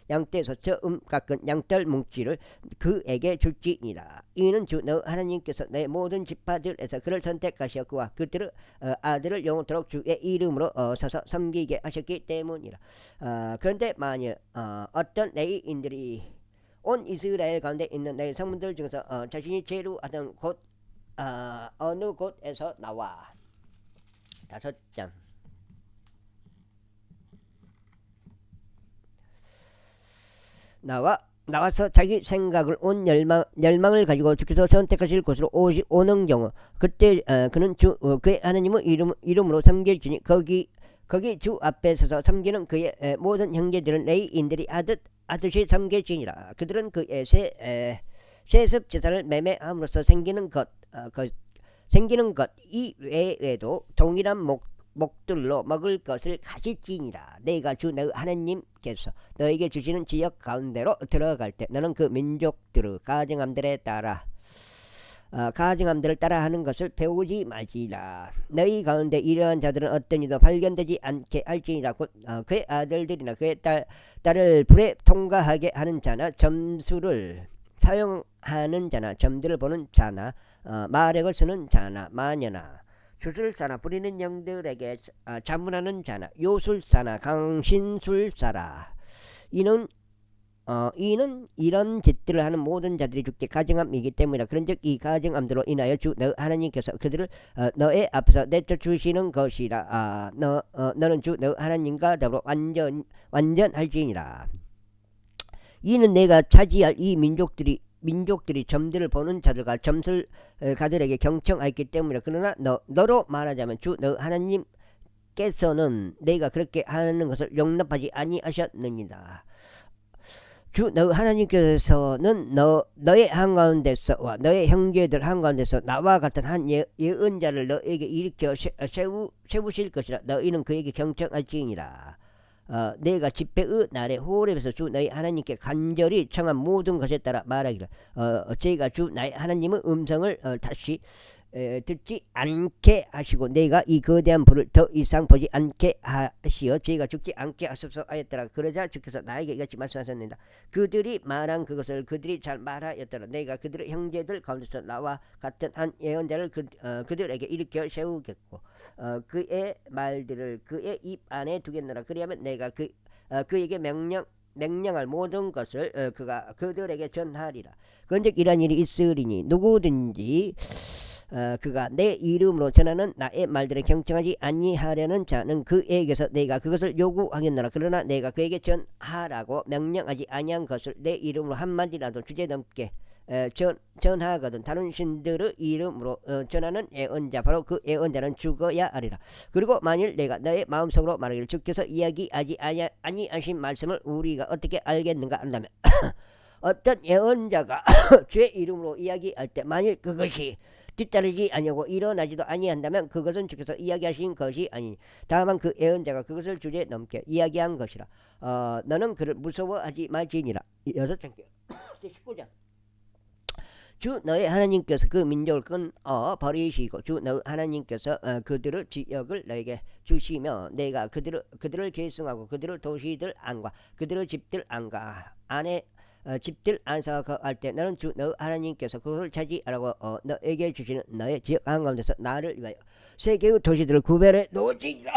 양떼에서 처음 깎은 양털 뭉치를 그에게 줄지니라. 이는 주 너 하나님께서 너의 모든 지파들에서 그를 선택하시어 그와 그들의 아들을 영원토록 주의 이름으로 서서 섬기게 하셨기 때문이라. 그런데 만일 어떤 레위인들이 온 이스라엘 가운데 있는 내 성문들 중에서 자신이 제루하던 곳 어느 곳에서 나와 5장 나와서 자기 생각을 온 열망을 가지고 주께서 선택하실 곳으로 오는 경우 그때 그는 그의 하나님의 이름으로 섬길지니 거기 주 앞에 서서 섬기는 그의 모든 형제들은 레위인들이 하듯이 섬길지니라. 그들은 그의 세습 제사를 매매함으로써 생기는 것 이외에도 동일한 목들로 먹을 것을 가질지니라. 내가 주 너 하나님께서 너에게 주시는 지역 가운데로 들어갈 때 너는 그 민족들의 가증함들을 따라하는 것을 배우지 말지라. 너희 가운데 이러한 자들은 어떤 이도 발견되지 않게 할지니라. 곧 그의 아들들이나 그의 딸을 불에 통과하게 하는 자나 점수를 사용하는 자나 점들을 보는 자나 마력을 쓰는 자나 마녀나 주술사나 부리는 영들에게 자문하는 자나 요술사나 강신술사라. 이는 이런 짓들을 하는 모든 자들이 주께 가증함이기 때문이라. 그런즉 이 가증함들로 인하여 주 너 하나님께서 그들을 너의 앞에서 내쫓으시는 것이라. 너는 주 너 하나님과 더불어 완전할지니라. 이는 내가 차지할 이 민족들이 점들을 보는 자들과 점술가들에게 경청하였기 때문이라. 그러나 너로 말하자면 주 너 하나님께서는 내가 그렇게 하는 것을 용납하지 아니하셨느니라. 주 너 하나님께서는 너의 한가운데서와 너의 형제들 한가운데서 나와 같은 한 예언자를 너에게 일으켜 세우실 것이라. 너희는 그에게 경청할지니라. 내가 집회의 날에 호렙에서 주 너희 하나님께 간절히 청한 모든 것에 따라 말하기를 제가 주 나의 하나님의 음성을 다시 듣지 않게 하시고 내가 이 거대한 불을 더 이상 보지 않게 하시어 제가 죽지 않게 하소서 하였더라. 그러자 주께서 나에게 이같이 말씀하셨느니라. 그들이 말한 그것을 그들이 잘 말하였더라. 내가 그들의 형제들 가운데서 나와 같은 한 예언자를 그들에게 일으켜 세우겠고 그의 말들을 그의 입 안에 두겠노라. 그리하면 내가 그에게 명령할 모든 것을 그가 그들에게 전하리라. 그런즉 이런 일이 있으리니 누구든지 그가 내 이름으로 전하는 나의 말들을 경청하지 아니하려는 자는 그에게서 내가 그것을 요구하겠노라. 그러나 내가 그에게 전하라고 명령하지 아니한 것을 내 이름으로 한마디라도 주제넘게 전하거든 다른 신들의 이름으로 전하는 예언자 바로 그 예언자는 죽어야 하리라. 그리고 만일 내가 너의 마음속으로 말하기를 주께서 이야기하지 아니하신 말씀을 우리가 어떻게 알겠는가 한다면 어떤 예언자가 주의 이름으로 이야기할 때 만일 그것이 뒤따르지 아니하고 일어나지도 아니한다면 그것은 주께서 이야기하신 것이 아니니 다만 그 예언자가 그것을 주제 넘게 이야기한 것이라. 너는 그를 무서워하지 말지니라. 여섯 장께 19장. 주 너의 하나님께서 그 민족을 끊어 버리시고 주 너의 하나님께서 그들의 지역을 너에게 주시며 내가 그들을 계승하고 그들의 도시들 안과 그들의 집들 안과 안에 집들 안에서 거할 때 너는 주 너의 하나님께서 그것을 차지하라고 너에게 주시는 너의 지역 한가운데서 나를 위하여 세 개의 도시들을 구별해 놓으시니라.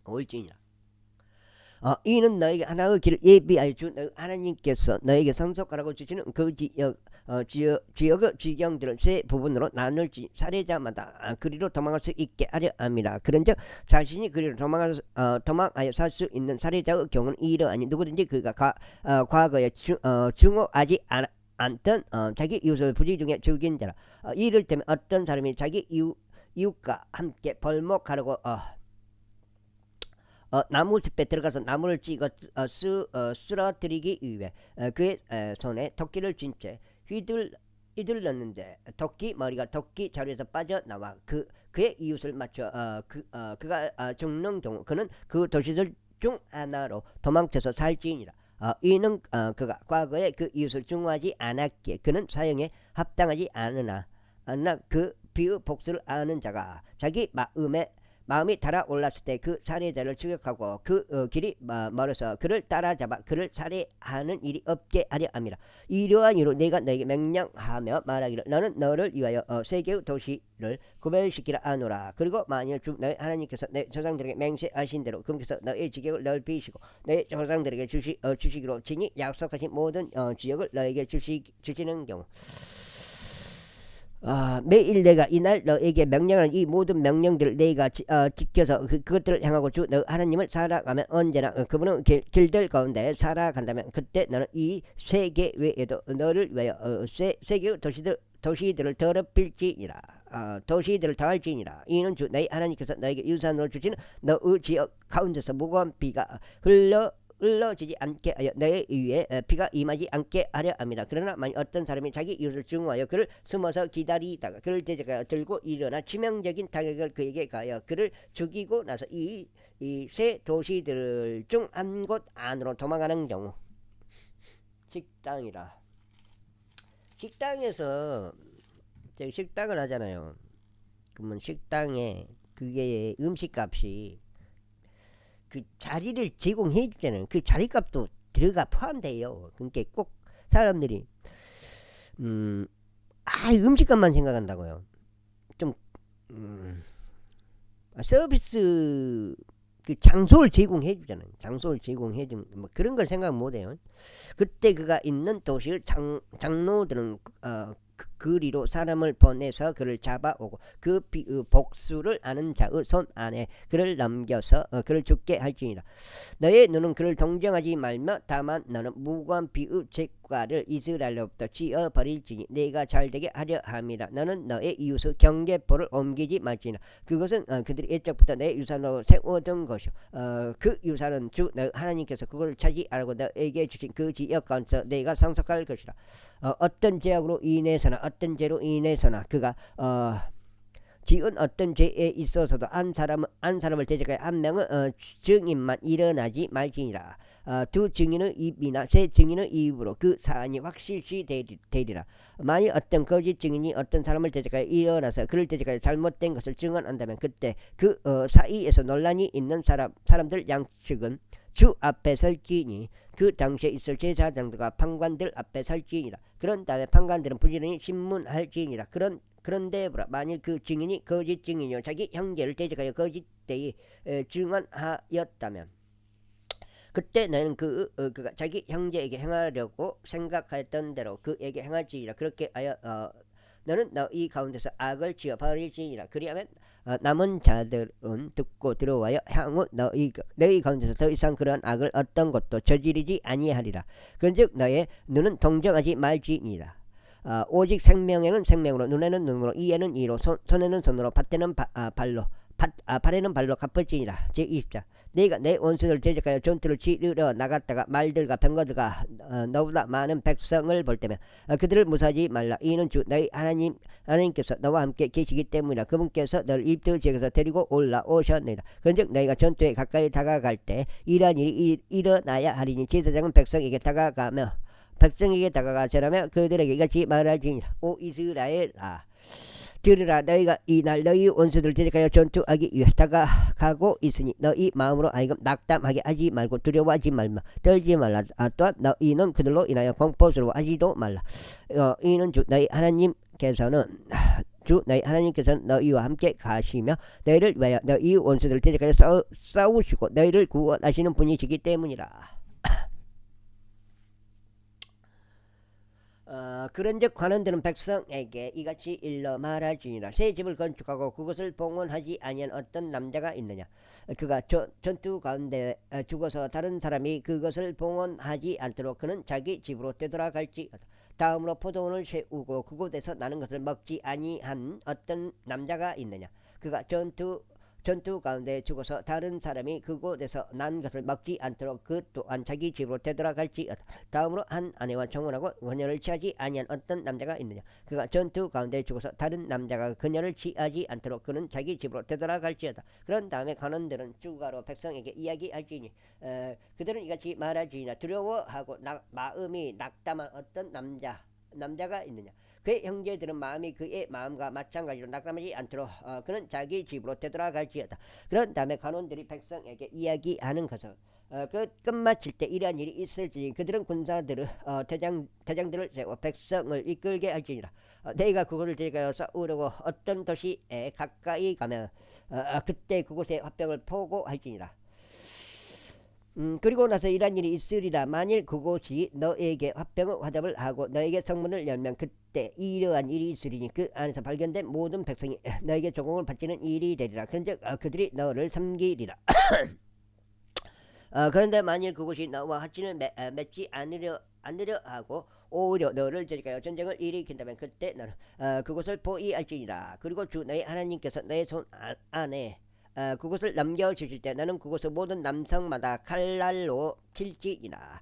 올지니라. 이는 너에게 하나의 길을 예비하여 주 너희 하나님께서 너에게 상속하라고 주시는 그 지역의 지경들을 세 부분으로 나눌지 사례자마다 그리로 도망할 수 있게 하려 함이라. 그런즉 자신이 그리로 도망하여 살 수 있는 사례자의 경우는 이러하니 누구든지 그가 과거에 증오하지 않던 자기 이웃을 부지 중에 죽인 자라. 이를테면 어떤 사람이 자기 이웃과 함께 벌목하려고 나무숲에 들어가서 나무를 찍어 쓰러뜨리기 위해 그의 손에 도끼를 쥔 채 휘둘렀는데 도끼 머리가 도끼 자루에서 빠져나와 그의 이웃을 맞춰 그가 죽는 경우 그는 그 도시들 중 하나로 도망쳐서 살지니라. 이는 그가 과거에 그 이웃을 증오하지 않았기에 그는 사형에 합당하지 않으나 그 비의 복수를 아는 자가 자기 마음이 달아올랐을 때 그 살해자를 추격하고 그 길이 멀어서 그를 따라잡아 그를 살해하는 일이 없게 하려 함이라. 이러한 이유로 내가 너에게 명령하며 말하기를 너는 너를 위하여 세 개의 도시를 구별시키라 하노라. 그리고 만일 주 너의 하나님께서 내 조상들에게 맹세하신 대로 그분께서 너의 지경을 넓히시고 너의 조상들에게 주시기로 친히 약속하신 모든 지역을 너에게 주시는 경우 매일 내가 이날 너에게 명령하는 이 모든 명령들을 내가 지켜서 그것들을 행하고 주 너 하나님을 살아가면 언제나 그분은 길들 가운데 살아간다면 그때 너는 이 세계 외에도 너를 위하여 세 개의 도시들을 더럽힐지니라. 도시들을 당할지니라. 이는 주 너희 하나님께서 너에게 유산으로 주시는 너의 지역 가운데서 무거운 비가 흘러지지 않게 하여 너의 위에 비가 임하지 않게 하려 합니다. 그러나 만일 어떤 사람이 자기 이웃을 증오하여 그를 숨어서 기다리다가 그를 대적하여 들고 일어나 치명적인 타격을 그에게 가하여 그를 죽이고 나서 이 세 도시들 중 한 곳 안으로 도망가는 경우 식당이라. 식당에서 식당을 하잖아요. 그러면 식당에 그게 음식값이 그 자리를 제공해 주잖아요. 그 자리값도 들어가 포함돼요. 그러니까 꼭 사람들이 음식값만 생각한다고요. 좀 서비스 그 장소를 제공해 주잖아요. 장소를 제공해 주는 뭐 그런 걸 생각 못 해요. 그때 그가 있는 도시의 장로들은 그리로 사람을 보내서 그를 잡아오고 그 복수를 아는 자의 손 안에 그를 넘겨서 그를 죽게 할지니라. 너의 눈은 그를 동정하지 말며 다만 너는 무고한 비의 죄과를 이스라엘로부터 지어버릴지니 내가 잘되게 하려 함이라. 너는 너의 이웃의 경계포를 옮기지 말지니라. 그것은 그들이 옛적부터 내 유산으로 세워둔 것이요 그 유산은 주 너 하나님께서 그것을 차지하라고 너에게 주신 그 지역 가운데서 내가 상속할 것이라. 어떤 죄악으로 인해서나 어떤 죄로 인해서나 그가 지은 어떤 죄에 있어서도 한 사람을 대적하여 한 명의 증인만 일어나지 말지니라. 두 증인의 입이나 세 증인의 입으로 그 사안이 확실시 되리라. 만일 어떤 거짓 증인이 어떤 사람을 대적하여 일어나서 그를 대적하여 잘못된 것을 증언한다면 그때 그 사이에서 논란이 있는 사람들 양측은 주 앞에 설지니 그 당시에 있을 제사장들과 판관들 앞에 설지니라. 그런 다음에 판관들은 부지런히 신문할지니라. 그런데 만일 그 증인이 거짓 증인이요 자기 형제를 대적하여 거짓되이 증언하였다면 그때 너는 그가 자기 형제에게 행하려고 생각하였던 대로 그에게 행할지니라. 그렇게 하여 너는 너희 가운데서 악을 지어 버릴지니라. 그리하면 남은 자들은 듣고 들어와여 향후 너희 가운데서 더 이상 그러한 악을 어떤 것도 저지르지 아니하리라. 그런즉 너의 눈은 동정하지 말지니라. 오직 생명에는 생명으로 눈에는 눈으로 이에는 이로 손에는 손으로 밭에는 발로 발에는 발로 갚을지니라. 제20절 네가 내 원수들 대적하여 전투를 치르러 나갔다가 말들과 병거들과 너보다 많은 백성을 볼 때면 그들을 무사하지 말라. 이는 주 너희 하나님께서 너와 함께 계시기 때문이라. 그분께서 너를 이집트 지역에서 데리고 올라오셨느니라. 그런즉 너희가 전투에 가까이 다가갈 때 이러한 일이 일어나야 하리니 제사장은 백성에게 다가가자라며 그들에게 이같이 말하지니라. 오 이스라엘아, 들으라. 너희가 이날 너희 원수들을 대적하여 전투하기 위해 다가가고 있으니 너희 마음으로 하여금 낙담하게 하지 말고 두려워하지 말마. 떨지 말라. 또한 너희는 그들로 인하여 공포스러워하지도 말라. 이는 주 너희 하나님께서는 너희와 함께 가시며 너희를 위하여 너희 원수들을 대적하여 싸우시고 너희를 구원하시는 분이시기 때문이라. 그런즉 관원들은 백성에게 이같이 일러 말할지니라. 새 집을 건축하고 그것을 봉헌하지 아니한 어떤 남자가 있느냐. 그가 전투 가운데 죽어서 다른 사람이 그것을 봉헌하지 않도록 그는 자기 집으로 되돌아갈지. 다음으로 포도원을 세우고 그곳에서 나는 것을 먹지 아니한 어떤 남자가 있느냐. 그가 전투 가운데 죽어서 다른 사람이 그곳에서 난 것을 먹지 않도록 그 또한 자기 집으로 되돌아갈지어다. 다음으로 한 아내와 정혼하고 그녀를 취하지 아니한 어떤 남자가 있느냐. 그가 전투 가운데 죽어서 다른 남자가 그녀를 취하지 않도록 그는 자기 집으로 되돌아갈지어다. 그런 다음에 관원들은 주가로 백성에게 이야기할지니 그들은 이같이 말하지니라. 두려워하고 마음이 낙담한 어떤 남자가 있느냐. 그의 형제들은 마음이 그의 마음과 마찬가지로 낙담하지 않도록 그는 자기 집으로 되돌아갈지어다. 그런 다음에 관원들이 백성에게 이야기하는 것은 끝마칠 때 이러한 일이 있을지니 그들은 군사들을 대장들을 세워 백성을 이끌게 할지니라. 내가 그곳을 데려가서 싸우려고 어떤 도시에 가까이 가면 그때 그곳에 화병을 포고할지니라. 그리고 나서 이런 일이 있으리라. 만일 그곳이 너에게 화병의 화답을 하고 너에게 성문을 열면 그때 이러한 일이 있으리니 그 안에서 발견된 모든 백성이 너에게 조공을 바치는 일이 되리라. 그런즉 그들이 너를 섬기리라. 그런데 만일 그곳이 너와 합친을 맺지 않으려 하고 오히려 너를 대적하여 전쟁을 일으킨다면 그때 너는 그곳을 포위할지니라. 그리고 주 너희 하나님께서 너의 손 안에 그곳을 넘겨주실 때 나는 그곳의 모든 남성마다 칼날로 칠지니라.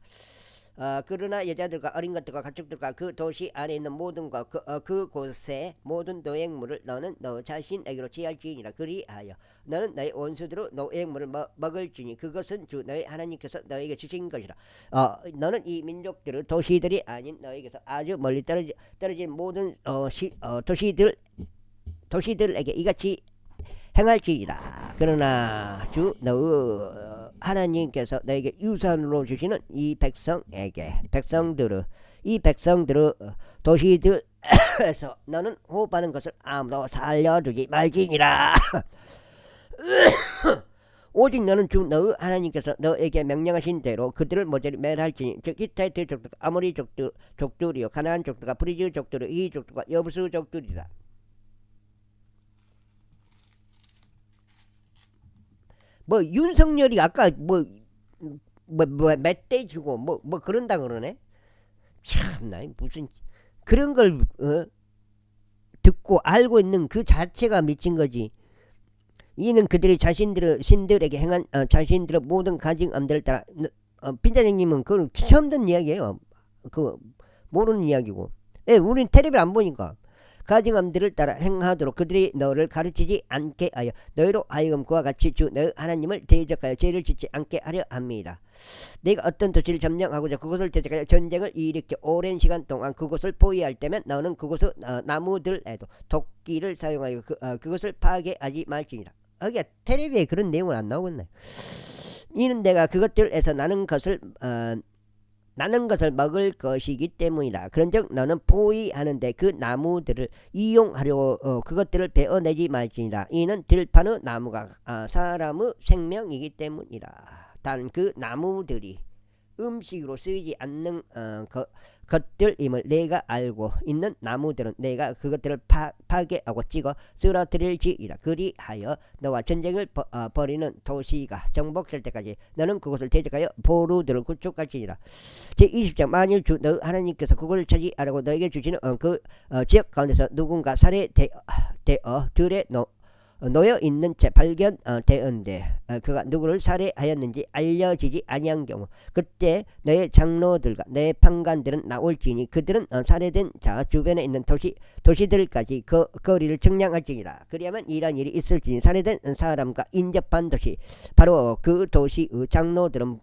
그러나 여자들과 어린 것들과 가축들과 그 도시 안에 있는 모든 것 그곳의 모든 노획물을 너는 너 자신에게로 취할지니라. 그리하여 너는 너의 원수대로 노획물을 먹을지니 그것은 주 너희 하나님께서 너에게 주신 것이라. 너는 이 민족들을 도시들이 아닌 너에게서 아주 멀리 떨어진 모든 도시들에게 이같이 행할지니라. 그러나 주 너희 하나님께서 너에게 유산으로 주시는 이 백성들의 도시들에서 너는 호흡하는 것을 아무도 살려두지 말지니라. 오직 너는 주 너희 하나님께서 너에게 명령하신 대로 그들을 모조리 멸할지니 즉 히타이트 족들, 아모리 족들이요 가나안 족들과 브리즈 족들이요 이 족들과 여부수 족들이다. 뭐 윤석열이 아까 멧돼지고 뭐 그런다 그러네. 참나 무슨 그런 걸 듣고 알고 있는 그 자체가 미친 거지. 이는 그들이 자신들의 신들에게 행한 자신들의 모든 가증함들을 따라 빈자장님은 그걸 처음 듣는 이야기예요. 그 모르는 이야기고. 우린 텔레비를 안 보니까. 가증함들을 따라 행하도록 그들이 너를 가르치지 않게 하여 너희로 하여금 그와 같이 주 너희 하나님을 대적하여 죄를 짓지 않게 하려 합니다. 네가 어떤 도시를 점령하고자 그곳을 대적하여 전쟁을 일으켜 오랜 시간 동안 그곳을 포위할 때면 너는 그곳의 나무들에도 도끼를 사용하여 그것을 파괴하지 말지니라. 텔레비에 그런 내용은 안 나오겠네. 이는 내가 그것들에서 나는 것을 먹을 것이기 때문이다. 그런즉 너는 포위하는데 그 나무들을 이용하려고 그것들을 베어내지 말지니라. 이는 들판의 나무가 사람의 생명이기 때문이라. 단 그 나무들이 음식으로 쓰이지 않는 것들임을 내가 알고 있는 나무들은 내가 그것들을 파괴하고 찍어 쓰러뜨릴지이라. 그리하여 너와 전쟁을 벌이는 도시가 정복될 때까지 너는 그것을 대적하여 보루들을 구축할지니라. 제20장 만일 주 너 하나님께서 그것을 차지하라고 너에게 주시는 그 지역 가운데서 누군가 살해되어 들에 놓여 있는 채 발견 되었는데 그가 누구를 살해하였는지 알려지지 아니한 경우 그때 너의 장로들과 너의 판관들은 나올지니 그들은 살해된 자 주변에 있는 도시들까지 그 거리를 측량할지니라. 그리하면 이런 일이 있을지니 살해된 사람과 인접한 도시 바로 그 도시의 장로들은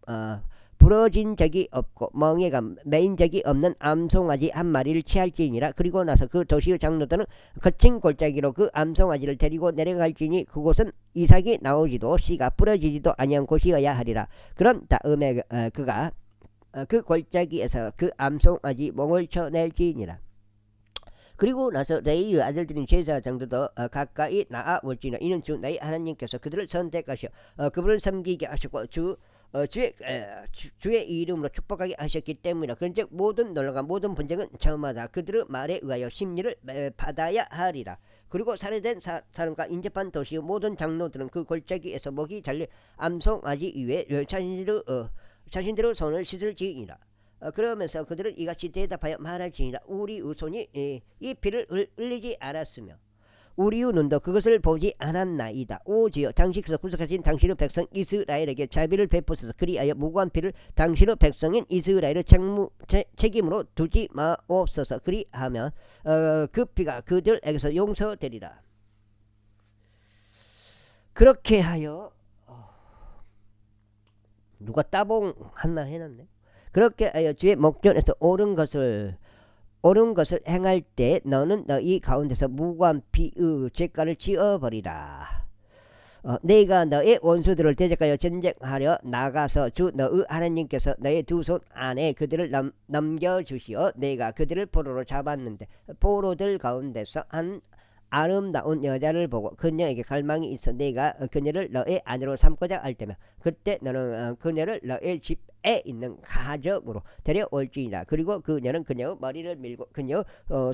부러진 적이 없고 멍에가 매인 적이 없는 암송아지 한 마리를 취할지니라. 그리고 나서 그 도시의 장로들은 거친 골짜기로 그 암송아지를 데리고 내려갈지니 그곳은 이삭이 나오지도 씨가 부러지지도 아니한 곳이어야 하리라. 그런 다음에 그가 그 골짜기에서 그 암송아지 멍을 쳐낼지니라. 그리고 나서 레이의 아들들인 제사장들도 가까이 나아올지니 이는 주 너희 하나님께서 그들을 선택하셔 그분을 섬기게 하시고 주의 이름으로 축복하게 하셨기 때문이라. 그런즉 모든 논란과 모든 분쟁은 저마다 그들의 말에 의하여 심리를 받아야 하리라. 그리고 살해된 사람과 인접한 도시의 모든 장로들은 그 골짜기에서 목이 잘린 암송아지 위에 자신들의 손을 씻을지니라. 그러면서 그들은 이같이 대답하여 말할지니라. 우리의 손이 이 피를 흘리지 않았으며 우리의 눈도 그것을 보지 않았나이다. 오지여 당신께서 구속하신 당신의 백성 이스라엘에게 자비를 베푸소서. 그리하여 무고한 피를 당신의 백성인 이스라엘의 책임으로 두지 마옵소서. 그리하면 그 피가 그들에게서 용서되리라. 그렇게 하여 누가 따봉 하나 해놨네. 그렇게 하여 주의 목전에서 옳은 것을 행할 때 너는 너희 가운데서 무고한 피의 죄가를 지어버리라. 내가 너의 원수들을 대적하여 전쟁하려 나가서 주 너의 하나님께서 너의 두 손 안에 그들을 넘겨주시어 내가 그들을 포로로 잡았는데 포로들 가운데서 한 아름다운 여자를 보고 그녀에게 갈망이 있어 내가 그녀를 너의 아내로 삼고자 할 때면 그때 너는 그녀를 너의 집에 있는 가정으로 데려올지니라. 그리고 그녀는 그녀의 머리를 밀고 그녀의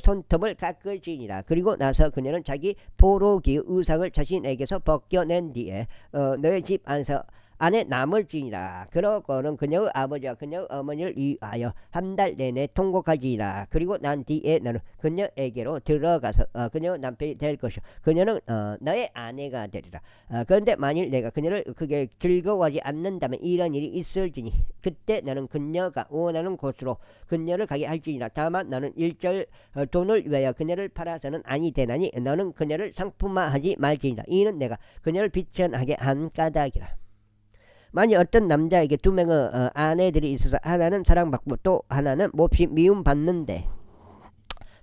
손톱을 깎을지니라. 그리고 나서 그녀는 자기 포로기의 의상을 자신에게서 벗겨낸 뒤에 너의 집 안에 남을지니라. 그러고는 그녀의 아버지와 그녀의 어머니를 위하여 한 달 내내 통곡하지니라. 그리고 난 뒤에 너는 그녀에게로 들어가서 그녀의 남편이 될 것이요 그녀는 너의 아내가 되리라. 그런데 만일 내가 그녀를 그게 즐거워하지 않는다면 이런 일이 있을지니 그때 너는 그녀가 원하는 곳으로 그녀를 가게 할지니라. 다만 너는 일절 돈을 위하여 그녀를 팔아서는 아니 되나니 너는 그녀를 상품화하지 말지니라. 이는 내가 그녀를 비천하게 한 까닭이라. 만일 어떤 남자에게 두 명의 아내들이 있어서 하나는 사랑받고 또 하나는 몹시 미움받는데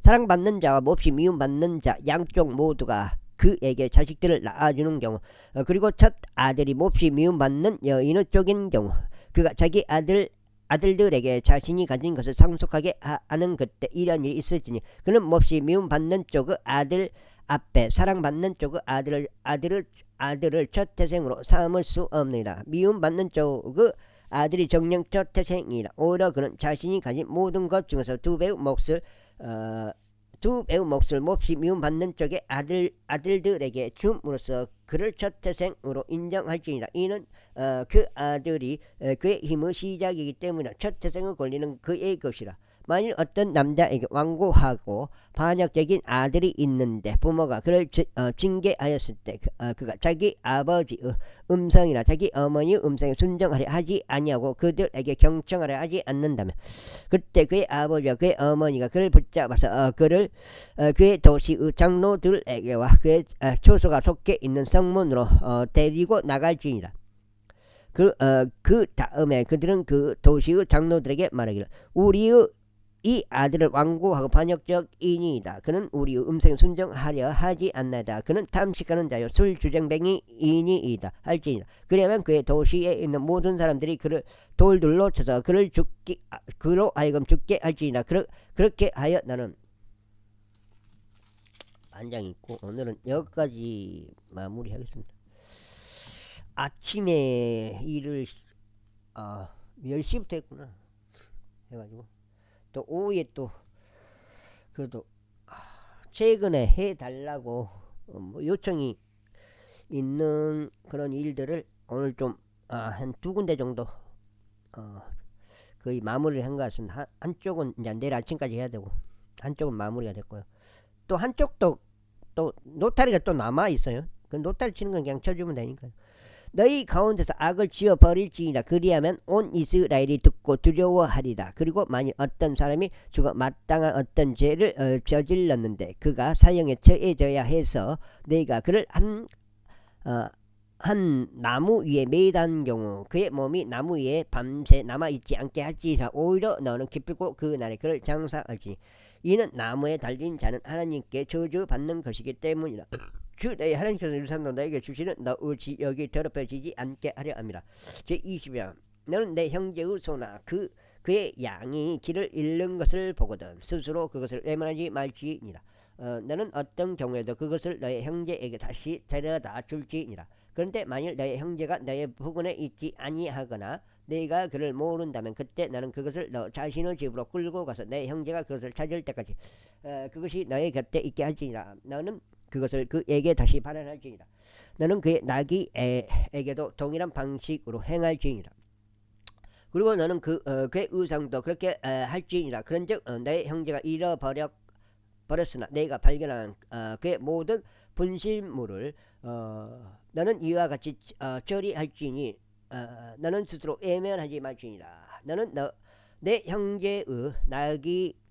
사랑받는 자와 몹시 미움받는 자 양쪽 모두가 그에게 자식들을 낳아주는 경우 그리고 첫 아들이 몹시 미움받는 여인의 쪽인 경우 그가 자기 아들들에게 자신이 가진 것을 상속하게 하는 그때 이런 일이 있을지니 그는 몹시 미움받는 쪽의 아들 앞에 사랑받는 쪽의 아들을 첫 태생으로 삼을 수 없느니라. 미움받는 쪽의 아들이 정령 첫 태생이라. 오히려 그는 자신이 가진 모든 것 중에서 두 배의 몫을 몹시 미움받는 쪽의 아들들에게 줌으로써 그를 첫 태생으로 인정할지니라. 이는 그 아들이 그의 힘의 시작이기 때문에 첫 태생의 권리는 그의 것이라. 만일 어떤 남자에게 완고하고 반역적인 아들이 있는데 부모가 그를 징계하였을 때 그가 자기 아버지의 음성이나 자기 어머니의 음성에 순종하려 하지 아니하고 그들에게 경청하려 하지 않는다면 그때 그의 아버지와 그의 어머니가 그를 붙잡아서 그의 도시의 장로들에게와 그의 초소가 속해 있는 성문으로 데리고 나갈지니라. 그 다음에 그들은 그 도시의 장로들에게 말하기를 우리의 이 아들을 완고하고 반역적이니이다. 그는 우리의 음성에 순종하려 하지 않나이다. 그는 탐식하는 자요 술주정뱅이이니이다 할지니라. 그러면 그의 도시에 있는 모든 사람들이 그를 돌들로 쳐서 그로 하여금 죽게 할지니라. 그렇게 하여 나는 안장이 있고 오늘은 여기까지 마무리하겠습니다. 아침에 일을 10시부터 했구나 해가지고 또 오후에 또 그래도 최근에 해달라고 뭐 요청이 있는 그런 일들을 오늘 좀 한 두 군데 정도 거의 마무리를 한 것 같습니다. 한쪽은 이제 내일 아침까지 해야 되고 한쪽은 마무리가 됐고요. 또 한쪽도 또 노타리가 또 남아 있어요. 그 노따를 치는 건 그냥 쳐주면 되니까요. 너희 가운데서 악을 지어 버릴지니라. 그리하면 온 이스라엘이 듣고 두려워하리라. 그리고 만일 어떤 사람이 죽어 마땅한 어떤 죄를 저질렀는데 그가 사형에 처해져야 해서 너희가 그를 한 나무 위에 매단 경우 그의 몸이 나무 위에 밤새 남아있지 않게 할지라. 오히려 너는 기쁘고 그 날에 그를 장사할지. 이는 나무에 달린 자는 하나님께 저주받는 것이기 때문이라. 주 너희 하나님께서 유산으로 너에게 주시는 너 의지 여기 더럽혀지지 않게 하려 함이라. 제20장 너는 내 형제의 소나 그의 양이 길을 잃는 것을 보거든 스스로 그것을 외면하지 말지니라. 너는 어떤 경우에도 그것을 너의 형제에게 다시 데려다 줄지니라. 그런데 만일 너의 형제가 너의 부근에 있지 아니하거나 네가 그를 모른다면 그때 너는 그것을 너 자신의 집으로 끌고 가서 내 형제가 그것을 찾을 때까지 그것이 너의 곁에 있게 할지니라. 너는 그것을 그에게 다시 발현할지니라. 너는 그의 나귀에게도 동일한 방식으로 행할지니라. 그리고 너는 그의 의상도 그렇게 할지니라. 그런즉 너의 형제가 잃어버렸으나 내가 발견한 그의 모든 분실물을 너는 이와 같이 처리할지니 너는 스스로 외면하지 말지니라. 너는 내 형제의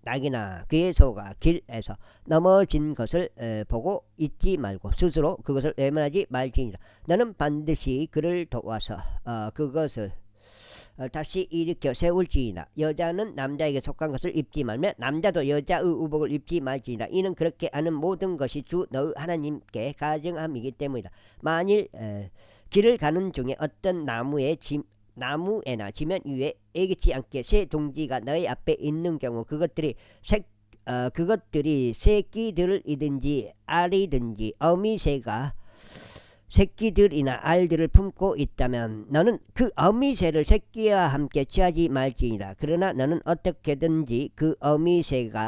낙이나 그의 소가 길에서 넘어진 것을 보고 잊지 말고 스스로 그것을 외면하지 말지니라. 너는 반드시 그를 도와서 그것을 다시 일으켜 세울지니라. 여자는 남자에게 속한 것을 입지 말며 남자도 여자의 의복을 입지 말지니라. 이는 그렇게 하는 모든 것이 주 너의 하나님께 가증함이기 때문이라. 만일 길을 가는 중에 어떤 나무에나 지면 위에 애기치 않게 새 둥지가 너희 앞에 있는 경우 그것들이 새끼들이든지 알이든지 어미새가 새끼들이나 알들을 품고 있다면 너는 그 어미새를 새끼와 함께 취하지 말지니라. 그러나 너는 어떻게든지 그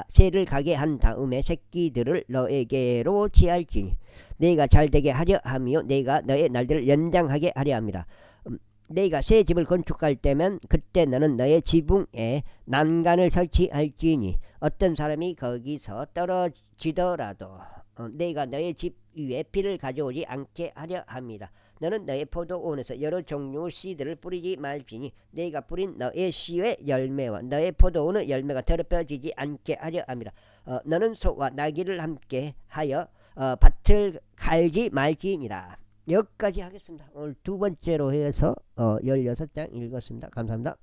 새를 가게 한 다음에 새끼들을 너에게로 취할지니 네가 잘되게 하려 함이요 네가 너의 날들을 연장하게 하려 함이라. 네가 새 집을 건축할 때면 그때 너는 너의 지붕에 난간을 설치할지니 어떤 사람이 거기서 떨어지더라도 네가 너의 집 위에 피를 가져오지 않게 하려 함이라. 너는 너의 포도원에서 여러 종류의 씨들을 뿌리지 말지니 네가 뿌린 너의 씨의 열매와 너의 포도원의 열매가 더럽혀지지 않게 하려 함이라. 너는 소와 나귀를 함께 하여 밭을 갈지 말지니라. 여기까지 하겠습니다. 오늘 두 번째로 해서 16장 읽었습니다. 감사합니다.